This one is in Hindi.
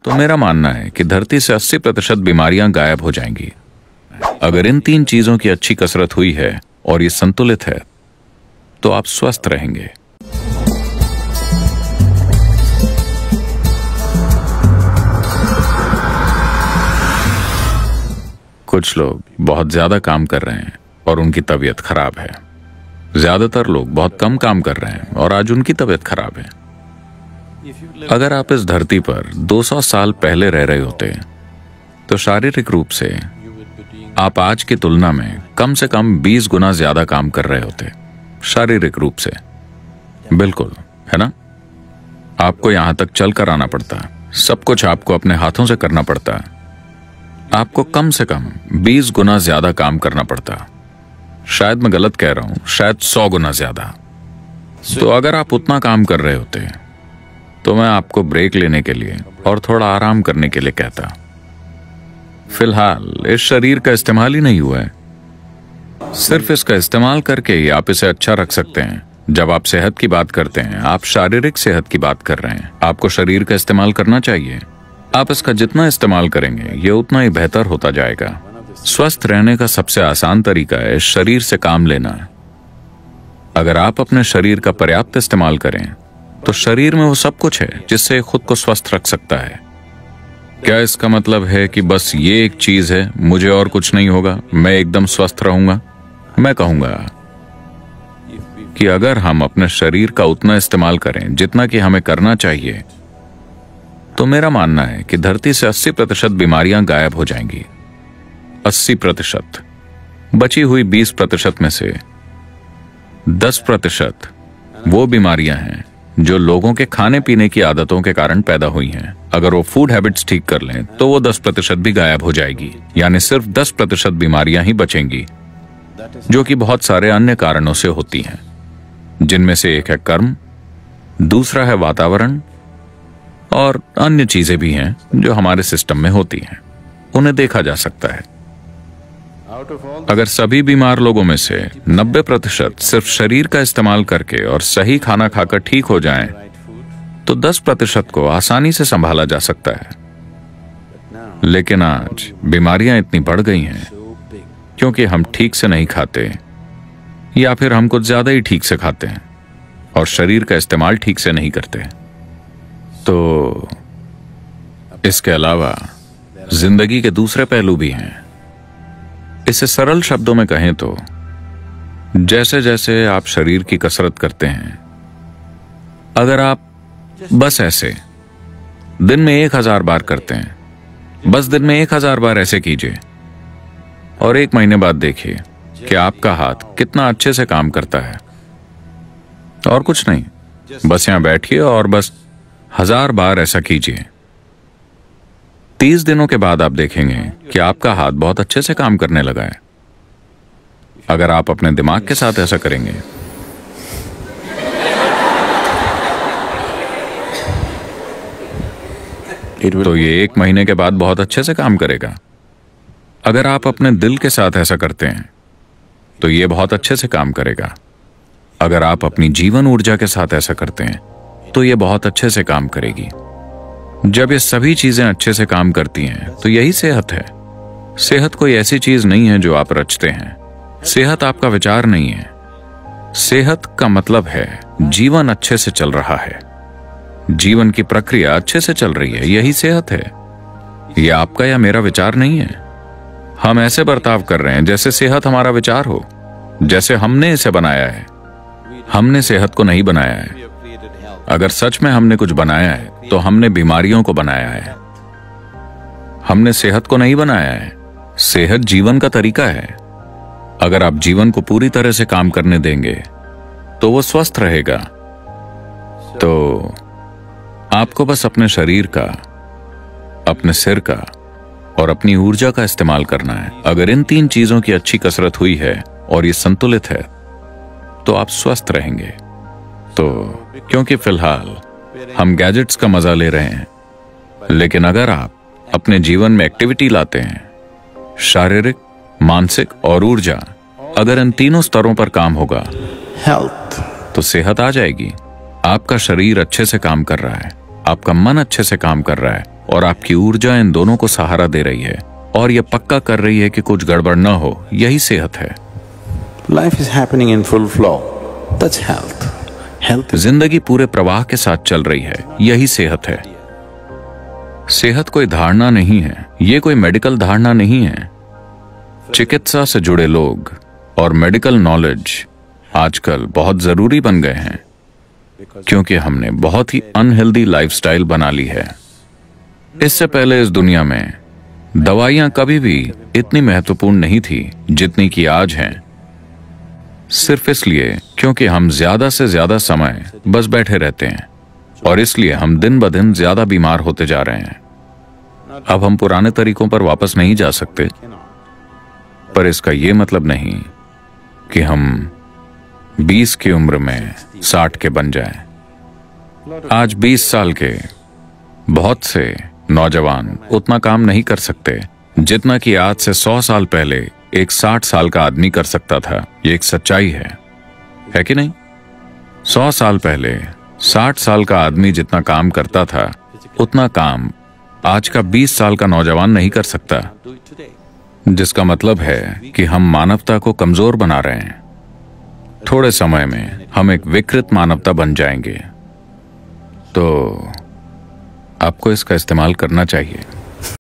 तो मेरा मानना है कि धरती से 80% बीमारियां गायब हो जाएंगी अगर इन 3 चीजों की अच्छी कसरत हुई है और ये संतुलित है तो आप स्वस्थ रहेंगे। कुछ लोग बहुत ज्यादा काम कर रहे हैं और उनकी तबीयत खराब है। ज्यादातर लोग बहुत कम काम कर रहे हैं और आज उनकी तबीयत खराब है। अगर आप इस धरती पर 200 साल पहले रह रहे होते तो शारीरिक रूप से आप आज की तुलना में कम से कम 20 गुना ज्यादा काम कर रहे होते, शारीरिक रूप से। बिल्कुल, है ना? आपको यहां तक चलकर आना पड़ता, सब कुछ आपको अपने हाथों से करना पड़ता, आपको कम से कम 20 गुना ज्यादा काम करना पड़ता। शायद मैं गलत कह रहा हूं, शायद 100 गुना ज्यादा। तो अगर आप उतना काम कर रहे होते तो मैं आपको ब्रेक लेने के लिए और थोड़ा आराम करने के लिए कहता। फिलहाल इस शरीर का इस्तेमाल ही नहीं हुआ है। सिर्फ इसका इस्तेमाल करके ही आप इसे अच्छा रख सकते हैं। जब आप सेहत की बात करते हैं, आप शारीरिक सेहत की बात कर रहे हैं। आपको शरीर का इस्तेमाल करना चाहिए। आप इसका जितना इस्तेमाल करेंगे ये उतना ही बेहतर होता जाएगा। स्वस्थ रहने का सबसे आसान तरीका है शरीर से काम लेना। अगर आप अपने शरीर का पर्याप्त इस्तेमाल करें तो शरीर में वो सब कुछ है जिससे खुद को स्वस्थ रख सकता है। क्या इसका मतलब है कि बस ये एक चीज है, मुझे और कुछ नहीं होगा, मैं एकदम स्वस्थ रहूंगा? मैं कहूंगा कि अगर हम अपने शरीर का उतना इस्तेमाल करें जितना कि हमें करना चाहिए तो मेरा मानना है कि धरती से 80% बीमारियां गायब हो जाएंगी। 80%। बची हुई 20% में से 10% वो बीमारियां हैं जो लोगों के खाने पीने की आदतों के कारण पैदा हुई हैं। अगर वो फूड हैबिट्स ठीक कर लें तो वो 10% भी गायब हो जाएगी, यानी सिर्फ 10% बीमारियां ही बचेंगी, जो कि बहुत सारे अन्य कारणों से होती हैं, जिनमें से एक है कर्म, दूसरा है वातावरण और अन्य चीजें भी हैं जो हमारे सिस्टम में होती हैं। उन्हें देखा जा सकता है। अगर सभी बीमार लोगों में से 90% सिर्फ शरीर का इस्तेमाल करके और सही खाना खाकर ठीक हो जाएं, तो 10% को आसानी से संभाला जा सकता है। लेकिन आज बीमारियां इतनी बढ़ गई हैं क्योंकि हम ठीक से नहीं खाते, या फिर हम कुछ ज्यादा ही ठीक से खाते हैं और शरीर का इस्तेमाल ठीक से नहीं करते। तो इसके अलावा जिंदगी के दूसरे पहलू भी हैं। इसे सरल शब्दों में कहें तो जैसे जैसे आप शरीर की कसरत करते हैं, अगर आप बस ऐसे दिन में 1000 बार करते हैं, बस दिन में 1000 बार ऐसे कीजिए और 1 महीने बाद देखिए कि आपका हाथ कितना अच्छे से काम करता है। और कुछ नहीं, बस यहां बैठिए और बस 1000 बार ऐसा कीजिए। 30 दिनों के बाद आप देखेंगे कि आपका हाथ बहुत अच्छे से काम करने लगा है। अगर आप अपने दिमाग के साथ ऐसा करेंगे तो ये 1 महीने के बाद बहुत अच्छे से काम करेगा। अगर आप अपने दिल के साथ ऐसा करते हैं तो ये बहुत अच्छे से काम करेगा। अगर आप अपनी जीवन ऊर्जा के साथ ऐसा करते हैं तो ये बहुत अच्छे से काम करेगी। जब ये सभी चीजें अच्छे से काम करती हैं तो यही सेहत है। सेहत कोई ऐसी चीज नहीं है जो आप रचते हैं। सेहत आपका विचार नहीं है। सेहत का मतलब है जीवन अच्छे से चल रहा है, जीवन की प्रक्रिया अच्छे से चल रही है, यही सेहत है। यह आपका या मेरा विचार नहीं है। हम ऐसे बर्ताव कर रहे हैं जैसे सेहत हमारा विचार हो, जैसे हमने इसे बनाया है। हमने सेहत को नहीं बनाया है। अगर सच में हमने कुछ बनाया है तो हमने बीमारियों को बनाया है। हमने सेहत को नहीं बनाया है। सेहत जीवन का तरीका है। अगर आप जीवन को पूरी तरह से काम करने देंगे तो वो स्वस्थ रहेगा। तो आपको बस अपने शरीर का, अपने सिर का और अपनी ऊर्जा का इस्तेमाल करना है। अगर इन 3 चीजों की अच्छी कसरत हुई है और ये संतुलित है तो आप स्वस्थ रहेंगे। तो क्योंकि फिलहाल हम गैजेट्स का मजा ले रहे हैं, लेकिन अगर आप अपने जीवन में एक्टिविटी लाते हैं, शारीरिक, मानसिक और ऊर्जा, अगर इन तीनों स्तरों पर काम होगा हेल्थ, तो सेहत आ जाएगी। आपका शरीर अच्छे से काम कर रहा है, आपका मन अच्छे से काम कर रहा है और आपकी ऊर्जा इन दोनों को सहारा दे रही है और यह पक्का कर रही है कि कुछ गड़बड़ न हो, यही सेहत है। Life is happening in full flow. That's health. Health is... जिंदगी पूरे प्रवाह के साथ चल रही है, यही सेहत है। सेहत कोई धारणा नहीं है, ये कोई मेडिकल धारणा नहीं है। चिकित्सा से जुड़े लोग और मेडिकल नॉलेज आजकल बहुत जरूरी बन गए हैं क्योंकि हमने बहुत ही अनहेल्दी लाइफस्टाइल बना ली है। इससे पहले इस दुनिया में दवाइयां कभी भी इतनी महत्वपूर्ण नहीं थी जितनी कि आज हैं, सिर्फ इसलिए क्योंकि हम ज्यादा से ज्यादा समय बस बैठे रहते हैं और इसलिए हम दिन ब दिन ज्यादा बीमार होते जा रहे हैं। अब हम पुराने तरीकों पर वापस नहीं जा सकते, पर इसका यह मतलब नहीं कि हम 20 की उम्र में 60 के बन जाएं। आज 20 साल के बहुत से नौजवान उतना काम नहीं कर सकते जितना कि आज से 100 साल पहले एक 60 साल का आदमी कर सकता था। ये एक सच्चाई है कि नहीं? 100 साल पहले 60 साल का आदमी जितना काम करता था उतना काम आज का 20 साल का नौजवान नहीं कर सकता, जिसका मतलब है कि हम मानवता को कमजोर बना रहे हैं। थोड़े समय में हम एक विकृत मानवता बन जाएंगे, तो आपको इसका इस्तेमाल करना चाहिए।